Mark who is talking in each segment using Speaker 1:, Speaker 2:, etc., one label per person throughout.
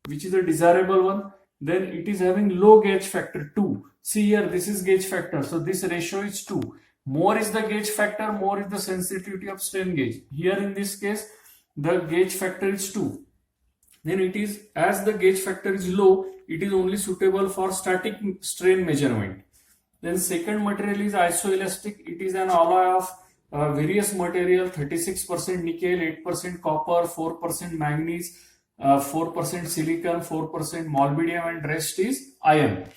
Speaker 1: which is a desirable one. Then it is having low gauge factor 2. See here, this is gauge factor. So this ratio is 2. More is the gauge factor, more is the sensitivity of strain gauge. Here in this case, the gauge factor is 2. Then it is, as the gauge factor is low, it is only suitable for static strain measurement. Then second material is isoelastic. It is an alloy of various material, 36% nickel, 8% copper, 4% manganese, 4% silicon, 4% molybdenum, and rest is iron.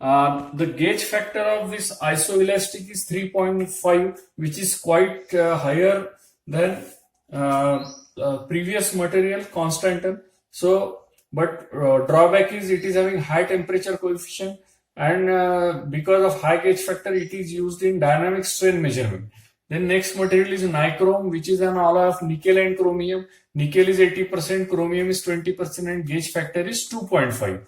Speaker 1: The gauge factor of this isoelastic is 3.5, which is quite higher than previous material, Constantan. So, but drawback is it is having high temperature coefficient, and because of high gauge factor, it is used in dynamic strain measurement. Then next material is nichrome, which is an alloy of nickel and chromium. Nickel is 80%, chromium is 20%, and gauge factor is 2.5.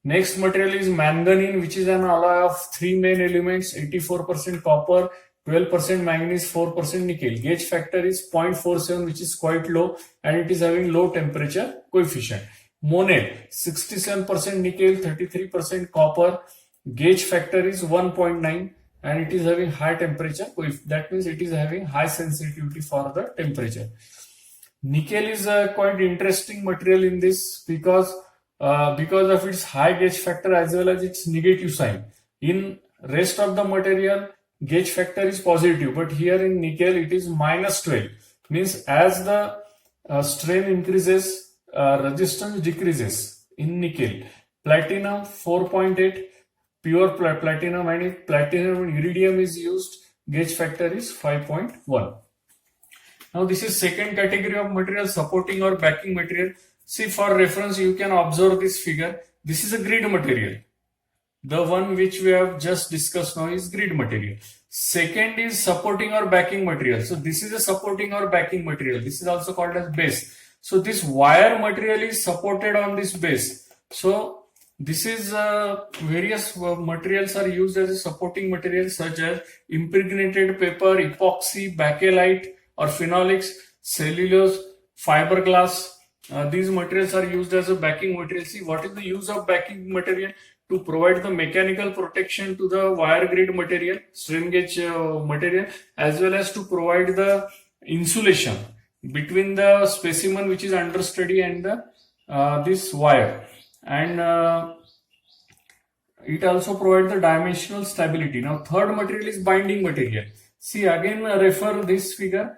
Speaker 1: Next material is manganese, which is an alloy of three main elements, 84% copper, 12% manganese, 4% nickel. Gauge factor is 0.47, which is quite low, and it is having low temperature coefficient. Monnet, 67% nickel, 33% copper. Gauge factor is 1.9, and it is having high temperature coefficient. That means it is having high sensitivity for the temperature. Nickel is a quite interesting material in this because of its high gauge factor as well as its negative sign. In rest of the material, gauge factor is positive, but here in nickel it is -12. Means as the strain increases, resistance decreases in nickel. Platinum 4.8, pure platinum, and if platinum and iridium is used, gauge factor is 5.1. Now this is second category of material, supporting or backing material. See, for reference, you can observe this figure. This is a grid material. The one which we have just discussed now is grid material. Second is supporting or backing material. So this is a supporting or backing material. This is also called as base. So this wire material is supported on this base. So this is various materials are used as a supporting material, such as impregnated paper, epoxy, bakelite or phenolics, cellulose, fiberglass. These materials are used as a backing material. See, what is the use of backing material? To provide the mechanical protection to the wire grid material, strain gauge material, as well as to provide the insulation between the specimen which is understudy and the this wire, and it also provides the dimensional stability. Now third material is binding material. See, again refer this figure.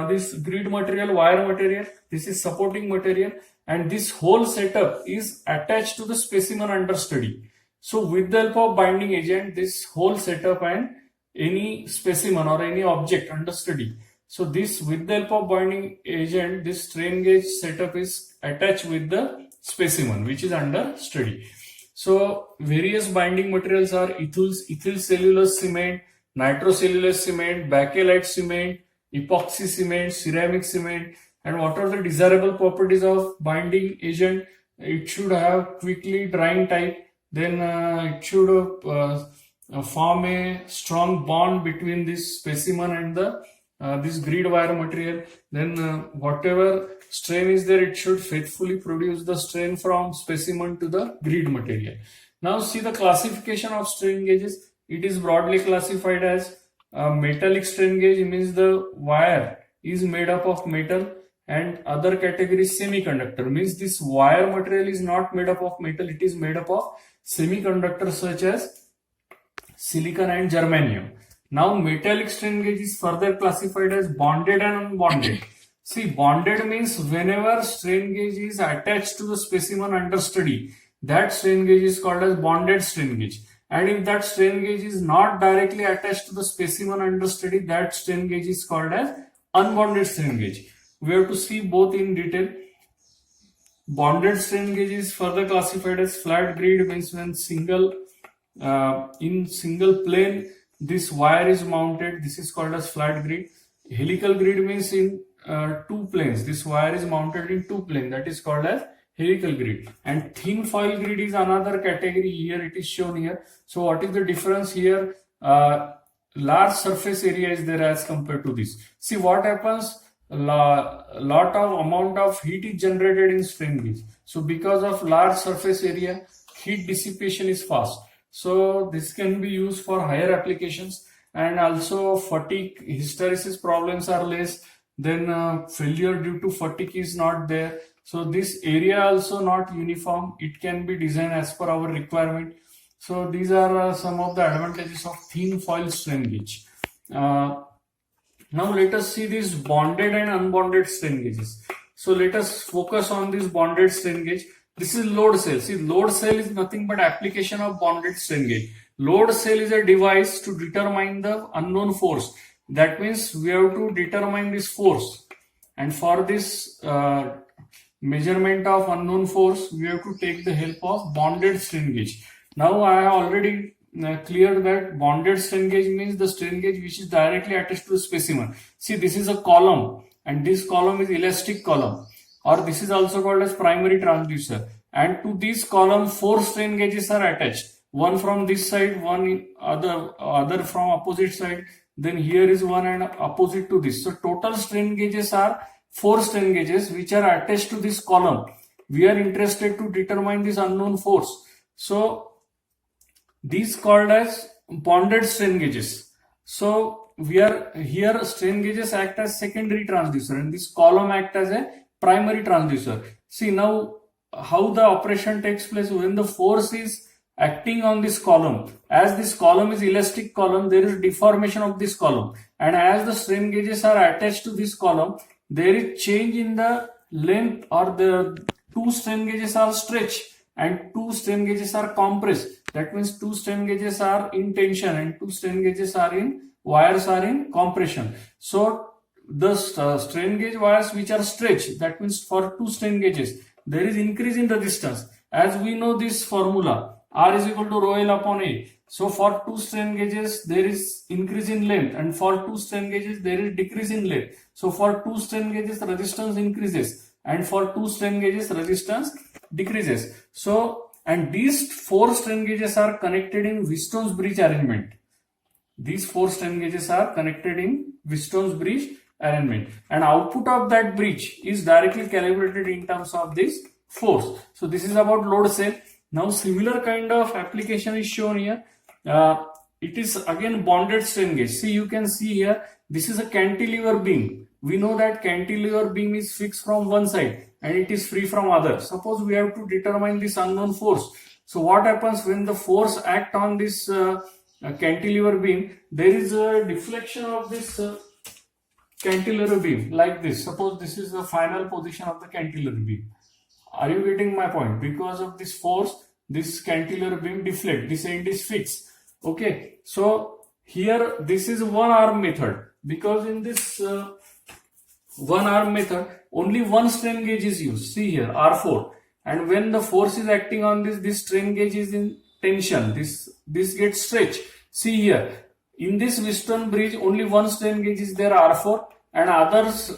Speaker 1: This grid material, wire material, this is supporting material, and this whole setup is attached to the specimen under study. So with the help of binding agent, this whole setup and any specimen or any object under study. So this, with the help of binding agent, this strain gauge setup is attached with the specimen which is under study. So various binding materials are ethyl cellulose cement, nitrocellulose cement, bakelite cement, epoxy cement, ceramic cement. And what are the desirable properties of binding agent? It should have quickly drying type. Then it should form a strong bond between this specimen and the this grid wire material. Then whatever strain is there, it should faithfully produce the strain from specimen to the grid material. Now see the classification of strain gauges. It is broadly classified as metallic strain gauge, means the wire is made up of metal, and other category semiconductor, means this wire material is not made up of metal, it is made up of semiconductors such as silicon and germanium. Now metallic strain gauge is further classified as bonded and unbonded. See, bonded means whenever strain gauge is attached to the specimen under study, that strain gauge is called as bonded strain gauge. And if that strain gauge is not directly attached to the specimen under study, that strain gauge is called as unbonded strain gauge. We have to see both in detail. Bonded strain gauge is further classified as flat grid, means when in single plane this wire is mounted, this is called as flat grid. Helical grid means in two planes, this wire is mounted in two planes, that is called as helical grid. And thin foil grid is another category. Here it is shown here. So what is the difference here? Large surface area is there as compared to this. See what happens, lot of amount of heat is generated in strain gauge. So because of large surface area, heat dissipation is fast. So this can be used for higher applications, and also fatigue hysteresis problems are less. Then failure due to fatigue is not there. So this area also not uniform. It can be designed as per our requirement. So these are some of the advantages of thin foil strain gauge. Now let us see these bonded and unbonded strain gauges. So let us focus on this bonded strain gauge. This is load cell. See, load cell is nothing but application of bonded strain gauge. Load cell is a device to determine the unknown force. That means we have to determine this force. And for this measurement of unknown force, we have to take the help of bonded strain gauge. Now I have already clear that bonded strain gauge means the strain gauge which is directly attached to the specimen. See, this is a column, and this column is elastic column, or this is also called as primary transducer. And to this column, 4 strain gauges are attached. One from this side, one other from opposite side. Then here is one and opposite to this. So total strain gauges are 4 strain gauges which are attached to this column. We are interested to determine this unknown force. So these called as bonded strain gauges. So we are here, strain gauges act as secondary transducer, and this column act as a primary transducer. See now how the operation takes place when the force is acting on this column. As this column is elastic column, there is deformation of this column, and as the strain gauges are attached to this column, there is change in the length, or the 2 strain gauges are stretched and 2 strain gauges are compressed. That means 2 strain gauges are in tension and 2 strain gauges are in wires are in compression. So the strain gauge wires which are stretched, that means for 2 strain gauges there is increase in resistance. As we know this formula, R is equal to rho L upon A. So for 2 strain gauges there is increase in length, and for 2 strain gauges there is decrease in length. So for 2 strain gauges resistance increases, and for 2 strain gauges resistance decreases. So, and these 4 strain gauges are connected in Wheatstone's bridge arrangement. These 4 strain gauges are connected in Wheatstone's bridge arrangement, and output of that bridge is directly calibrated in terms of this force. So this is about load cell. Now similar kind of application is shown here. It is again bonded strain gauge. See, you can see here, this is a cantilever beam. We know that cantilever beam is fixed from one side and it is free from other. Suppose we have to determine this unknown force. So what happens when the force act on this cantilever beam? There is a deflection of this cantilever beam like this. Suppose this is the final position of the cantilever beam. Are you getting my point? Because of this force, this cantilever beam deflect. This end is fixed. Okay. So here this is one arm method, because in this one arm method only one strain gauge is used. See here, R4. And when the force is acting on this strain gauge is in tension. This gets stretched. See here, in this Wheatstone bridge only one strain gauge is there, R4, and others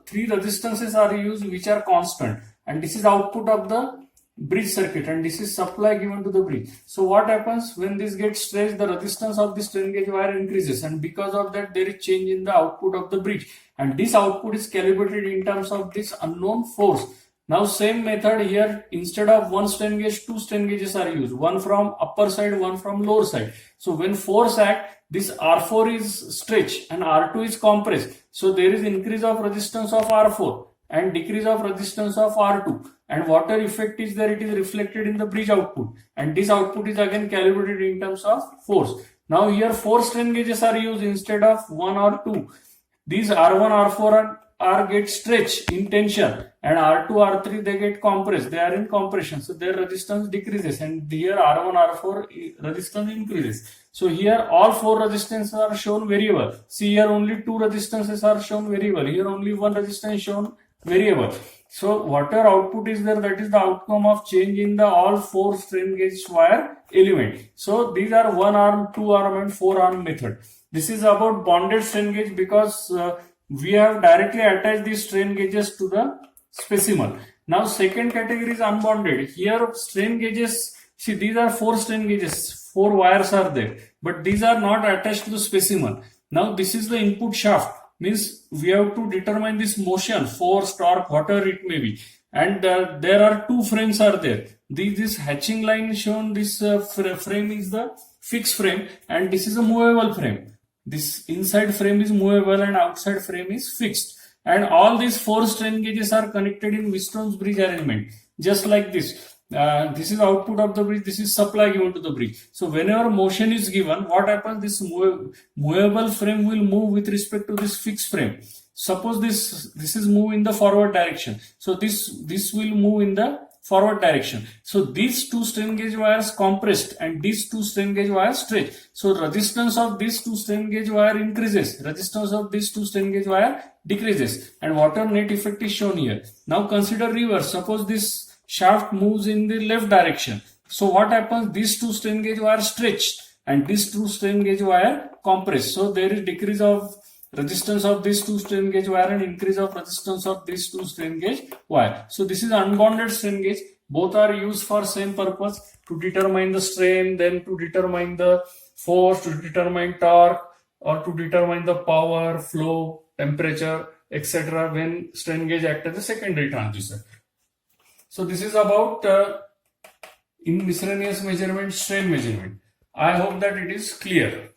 Speaker 1: 3 resistances are used which are constant. And this is output of the bridge circuit, and this is supply given to the bridge. So what happens when this gets stretched? The resistance of the strain gauge wire increases, and because of that there is change in the output of the bridge, and this output is calibrated in terms of this unknown force. Now same method here, instead of one strain gauge, 2 strain gauges are used, one from upper side, one from lower side. So when force act, this R4 is stretched and R2 is compressed. So there is increase of resistance of R4 and decrease of resistance of R2, and whatever effect is there, it is reflected in the bridge output, and this output is again calibrated in terms of force. Now here 4 strain gauges are used instead of 1 or 2. These R1, R4 are get stretched in tension, and R2, R3 they get compressed, they are in compression, so their resistance decreases, and here R1, R4 resistance increases. So here all 4 resistances are shown variable. See here only 2 resistances are shown variable, here only 1 resistance shown variable. So whatever output is there, that is the outcome of change in the all 4 strain gauge wire element. So these are 1 arm, 2 arm and 4 arm method. This is about bonded strain gauge, because we have directly attached these strain gauges to the specimen. Now second category is unbonded. Here strain gauges, see these are 4 strain gauges, 4 wires are there, but these are not attached to the specimen. Now this is the input shaft. means we have to determine this motion, force, torque, whatever it may be. And there are two frames are there. This hatching line shown, this frame is the fixed frame and this is a movable frame. This inside frame is movable and outside frame is fixed. And all these four strain gauges are connected in Wheatstone's bridge arrangement, just like this. This is output of the bridge, this is supply given to the bridge. So whenever motion is given, what happens? This movable frame will move with respect to this fixed frame. Suppose this is move in the forward direction. So this will move in the forward direction. So these two strain gauge wires compressed and these two strain gauge wires stretched. So resistance of these two strain gauge wire increases. Resistance of these two strain gauge wire decreases. And water net effect is shown here. Now consider reverse. Suppose this shaft moves in the left direction. So what happens? These two strain gauge wire stretched and these two strain gauge wire compressed. So there is decrease of resistance of these two strain gauge wire and increase of resistance of these two strain gauge wire. So this is unbounded strain gauge. Both are used for same purpose, to determine the strain, then to determine the force, to determine torque, or to determine the power, flow, temperature, etc. when strain gauge act as a secondary transducer. So this is about in miscellaneous measurement, strain measurement. I hope that it is clear.